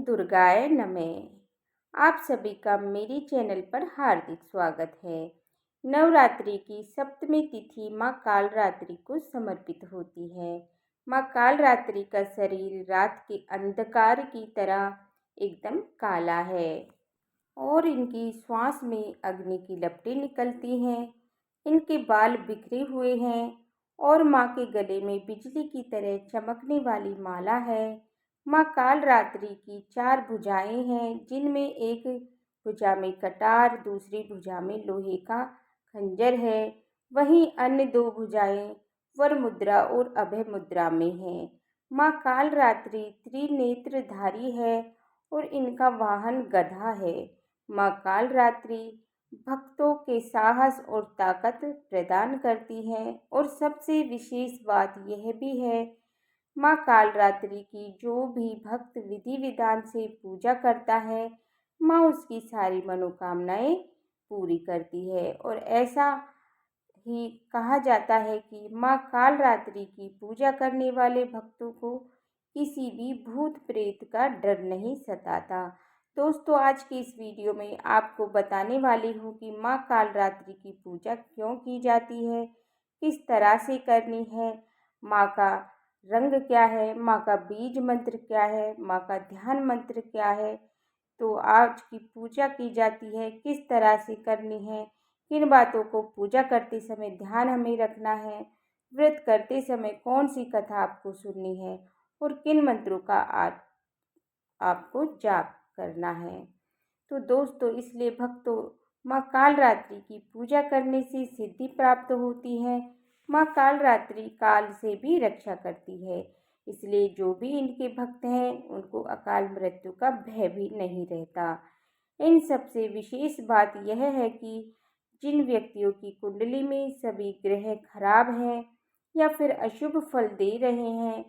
दुर्गाय नमः। आप सभी का मेरे चैनल पर हार्दिक स्वागत है। नवरात्रि की सप्तमी तिथि माँ कालरात्रि को समर्पित होती है। माँ कालरात्रि का शरीर रात के अंधकार की तरह एकदम काला है और इनकी श्वास में अग्नि की लपटें निकलती हैं। इनके बाल बिखरे हुए हैं और माँ के गले में बिजली की तरह चमकने वाली माला है। माँ कालरात्रि की 4 भुजाएं हैं, जिनमें एक भुजा में कटार, दूसरी भुजा में लोहे का खंजर है। वहीं अन्य 2 भुजाएं वर मुद्रा और अभय मुद्रा में हैं। माँ कालरात्रि त्रिनेत्रधारी है और इनका वाहन गधा है। माँ कालरात्रि भक्तों के साहस और ताकत प्रदान करती है और सबसे विशेष बात यह भी है, माँ कालरात्रि की जो भी भक्त विधि विधान से पूजा करता है, माँ उसकी सारी मनोकामनाएं पूरी करती है। और ऐसा ही कहा जाता है कि माँ कालरात्रि की पूजा करने वाले भक्तों को किसी भी भूत प्रेत का डर नहीं सताता। दोस्तों, आज की इस वीडियो में आपको बताने वाली हूँ कि माँ कालरात्रि की पूजा क्यों की जाती है, किस तरह से करनी है, माँ का रंग क्या है, माँ का बीज मंत्र क्या है, माँ का ध्यान मंत्र क्या है। तो आज की पूजा की जाती है, किस तरह से करनी है, किन बातों को पूजा करते समय ध्यान हमें रखना है, व्रत करते समय कौन सी कथा आपको सुननी है और किन मंत्रों का आपको जाप करना है। तो दोस्तों, इसलिए भक्तों, माँ कालरात्रि की पूजा करने से सिद्धि प्राप्त होती है। माँ कालरात्रि काल से भी रक्षा करती है, इसलिए जो भी इनके भक्त हैं उनको अकाल मृत्यु का भय भी नहीं रहता। इन सबसे विशेष बात यह है कि जिन व्यक्तियों की कुंडली में सभी ग्रह खराब हैं या फिर अशुभ फल दे रहे हैं,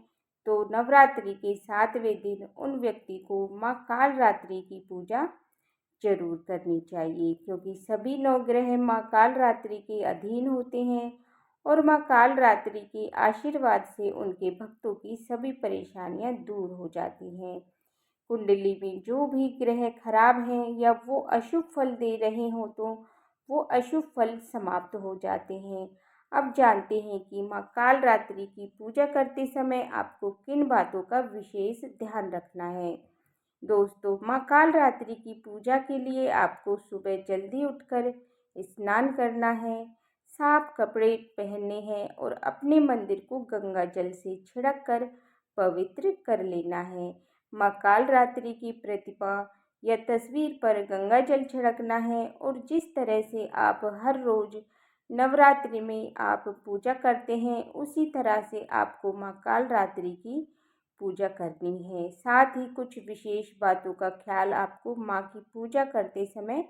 तो नवरात्रि के 7वें दिन उन व्यक्ति को माँ कालरात्रि की पूजा जरूर करनी चाहिए, क्योंकि सभी 9 ग्रह माँ कालरात्रि के अधीन होते हैं और माँ कालरात्रि के आशीर्वाद से उनके भक्तों की सभी परेशानियां दूर हो जाती हैं। कुंडली में जो भी ग्रह खराब हैं या वो अशुभ फल दे रहे हों, तो वो अशुभ फल समाप्त हो जाते हैं। अब जानते हैं कि माँ कालरात्रि की पूजा करते समय आपको किन बातों का विशेष ध्यान रखना है। दोस्तों, माँ कालरात्रि की पूजा के लिए आपको सुबह जल्दी उठकर स्नान करना है, साफ कपड़े पहनने हैं और अपने मंदिर को गंगा जल से छिड़क कर पवित्र कर लेना है। माँ कालरात्रि की प्रतिमा या तस्वीर पर गंगा जल छिड़कना है और जिस तरह से आप हर रोज नवरात्रि में आप पूजा करते हैं, उसी तरह से आपको माँ कालरात्रि की पूजा करनी है। साथ ही कुछ विशेष बातों का ख्याल आपको माँ की पूजा करते समय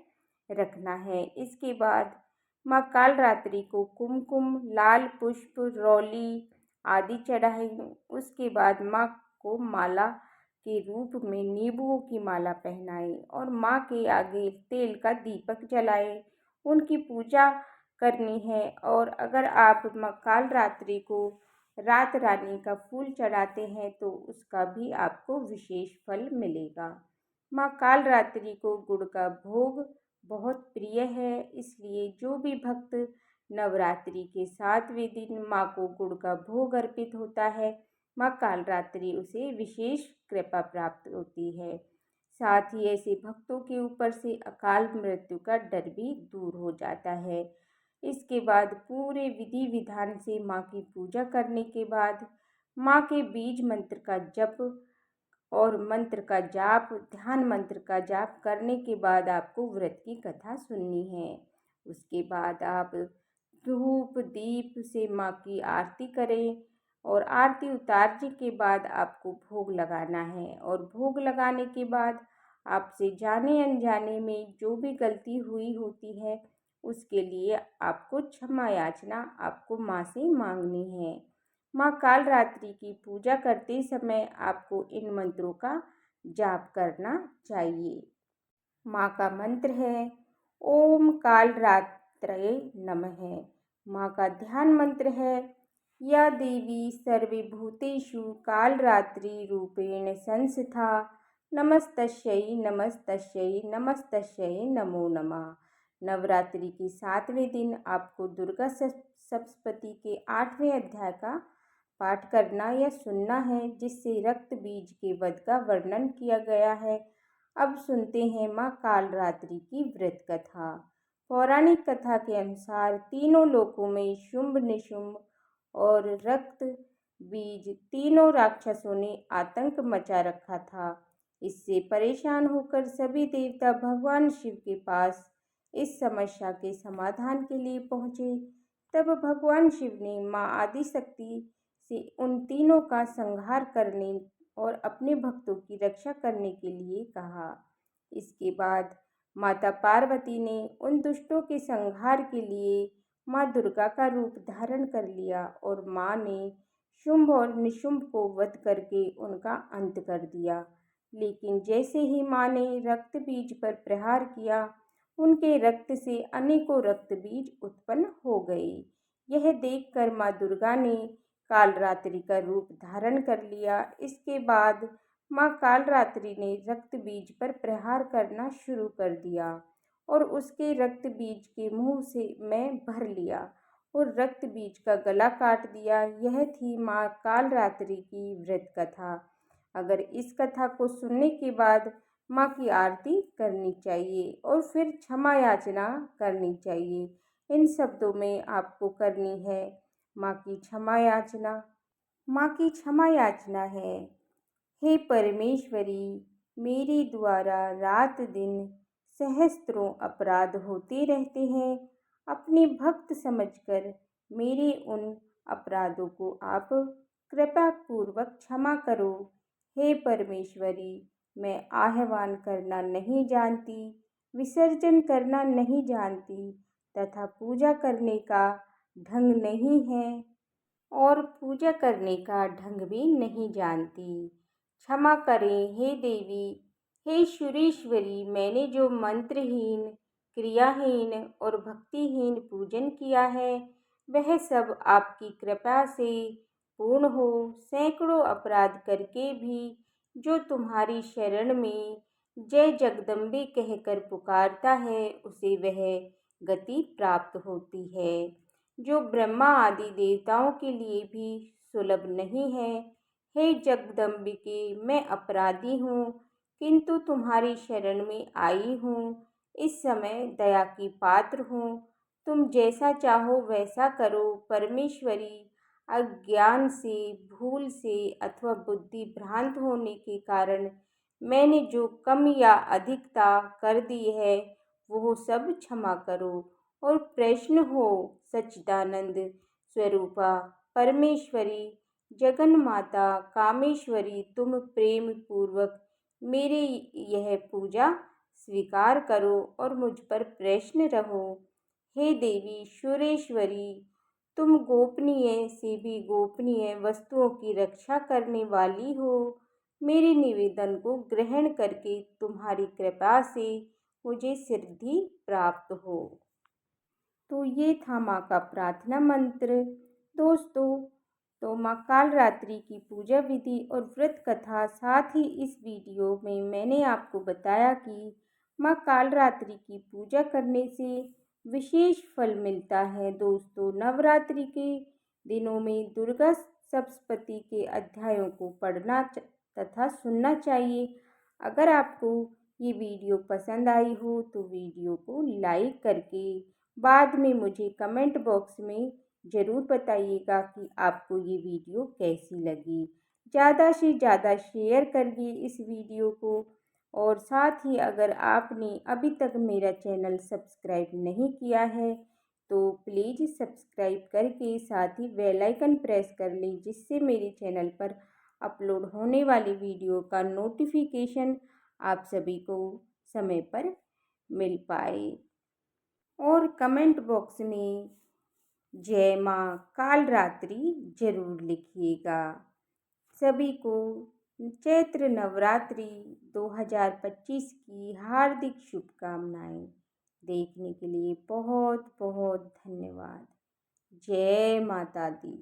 रखना है। इसके बाद माँ कालरात्रि को कुमकुम, लाल पुष्प, रौली आदि चढ़ाएं। उसके बाद माँ को माला के रूप में नींबुओं की माला पहनाएं और माँ के आगे तेल का दीपक जलाएं। उनकी पूजा करनी है। और अगर आप माँ कालरात्रि को रात रानी का फूल चढ़ाते हैं तो उसका भी आपको विशेष फल मिलेगा। माँ कालरात्रि को गुड़ का भोग बहुत प्रिय है, इसलिए जो भी भक्त नवरात्रि के 7वें दिन माँ को गुड़ का भोग अर्पित होता है, माँ कालरात्रि उसे विशेष कृपा प्राप्त होती है। साथ ही ऐसे भक्तों के ऊपर से अकाल मृत्यु का डर भी दूर हो जाता है। इसके बाद पूरे विधि विधान से माँ की पूजा करने के बाद माँ के बीज मंत्र का जप और मंत्र का जाप, ध्यान मंत्र का जाप करने के बाद आपको व्रत की कथा सुननी है। उसके बाद आप धूप दीप से माँ की आरती करें और आरती उतारने के बाद आपको भोग लगाना है। और भोग लगाने के बाद आपसे जाने अनजाने में जो भी गलती हुई होती है, उसके लिए आपको क्षमा याचना आपको माँ से मांगनी है। माँ कालरात्रि की पूजा करते समय आपको इन मंत्रों का जाप करना चाहिए। माँ का मंत्र है ओम कालरात्रये नमः। माँ का ध्यान मंत्र है या देवी सर्वभूतेषु कालरात्रि रूपेण संस्थिता नमस्तस्यै नमस्तस्यै नमस्तस्यै नमो नमः। नवरात्रि के 7वें दिन आपको दुर्गा सप्तशती के 8वें अध्याय का पाठ करना या सुनना है, जिससे रक्त बीज के वध का वर्णन किया गया है। अब सुनते हैं माँ कालरात्रि की व्रत कथा। पौराणिक कथा के अनुसार तीनों लोकों में शुंभ निशुंभ और रक्त बीज तीनों राक्षसों ने आतंक मचा रखा था। इससे परेशान होकर सभी देवता भगवान शिव के पास इस समस्या के समाधान के लिए पहुँचे। तब भगवान शिव ने माँ आदिशक्ति से उन तीनों का संहार करने और अपने भक्तों की रक्षा करने के लिए कहा। इसके बाद माता पार्वती ने उन दुष्टों के संहार के लिए माँ दुर्गा का रूप धारण कर लिया और माँ ने शुंभ और निशुंभ को वध करके उनका अंत कर दिया। लेकिन जैसे ही माँ ने रक्त बीज पर प्रहार किया, उनके रक्त से अनेकों रक्त बीज उत्पन्न हो गए। यह देखकर माँ दुर्गा ने कालरात्रि का रूप धारण कर लिया। इसके बाद माँ कालरात्रि ने रक्त बीज पर प्रहार करना शुरू कर दिया और उसके रक्त बीज के मुंह से मैं भर लिया और रक्त बीज का गला काट दिया। यह थी माँ कालरात्रि की व्रत कथा। अगर इस कथा को सुनने के बाद माँ की आरती करनी चाहिए और फिर क्षमा याचना करनी चाहिए। इन शब्दों में आपको करनी है माँ की क्षमा याचना। माँ की क्षमा याचना है, हे परमेश्वरी, मेरे द्वारा रात दिन सहस्त्रों अपराध होते रहते हैं। अपने भक्त समझकर मेरे उन अपराधों को आप कृपा पूर्वक क्षमा करो। हे परमेश्वरी, मैं आह्वान करना नहीं जानती, विसर्जन करना नहीं जानती तथा पूजा करने का ढंग नहीं है और पूजा करने का ढंग भी नहीं जानती। क्षमा करें हे देवी, हे सुरेश्वरी, मैंने जो मंत्रहीन, क्रियाहीन और भक्तिहीन पूजन किया है, वह सब आपकी कृपा से पूर्ण हो। सैकड़ों अपराध करके भी जो तुम्हारी शरण में जय जगदम्बे कहकर पुकारता है, उसे वह गति प्राप्त होती है, जो ब्रह्मा आदि देवताओं के लिए भी सुलभ नहीं है। हे जगदम्बिके, मैं अपराधी हूँ, किंतु तुम्हारी शरण में आई हूँ। इस समय दया की पात्र हूँ, तुम जैसा चाहो वैसा करो। परमेश्वरी, अज्ञान से, भूल से अथवा बुद्धि भ्रांत होने के कारण मैंने जो कम या अधिकता कर दी है, वो सब क्षमा करो और प्रसन्न हो। सच्चिदानंद स्वरूपा परमेश्वरी, जगन माता कामेश्वरी, तुम प्रेम पूर्वक मेरे यह पूजा स्वीकार करो और मुझ पर प्रसन्न रहो। हे देवी सुरेश्वरी, तुम गोपनीय से भी गोपनीय वस्तुओं की रक्षा करने वाली हो। मेरे निवेदन को ग्रहण करके तुम्हारी कृपा से मुझे सिद्धि प्राप्त हो। तो ये था माँ का प्रार्थना मंत्र। दोस्तों, तो माँ कालरात्रि की पूजा विधि और व्रत कथा, साथ ही इस वीडियो में मैंने आपको बताया कि माँ कालरात्रि की पूजा करने से विशेष फल मिलता है। दोस्तों, नवरात्रि के दिनों में दुर्गा सप्तशती के अध्यायों को पढ़ना तथा सुनना चाहिए। अगर आपको ये वीडियो पसंद आई हो तो वीडियो को लाइक करके बाद में मुझे कमेंट बॉक्स में ज़रूर बताइएगा कि आपको ये वीडियो कैसी लगी। ज़्यादा से ज़्यादा शेयर करिए इस वीडियो को और साथ ही अगर आपने अभी तक मेरा चैनल सब्सक्राइब नहीं किया है तो प्लीज़ सब्सक्राइब करके साथ ही बेल आइकन प्रेस कर लें, जिससे मेरे चैनल पर अपलोड होने वाली वीडियो का नोटिफिकेशन आप सभी को समय पर मिल पाए। और कमेंट बॉक्स में जय माँ कालरात्रि ज़रूर लिखिएगा। सभी को चैत्र नवरात्रि 2025 की हार्दिक शुभकामनाएं। देखने के लिए बहुत बहुत धन्यवाद। जय माता दी।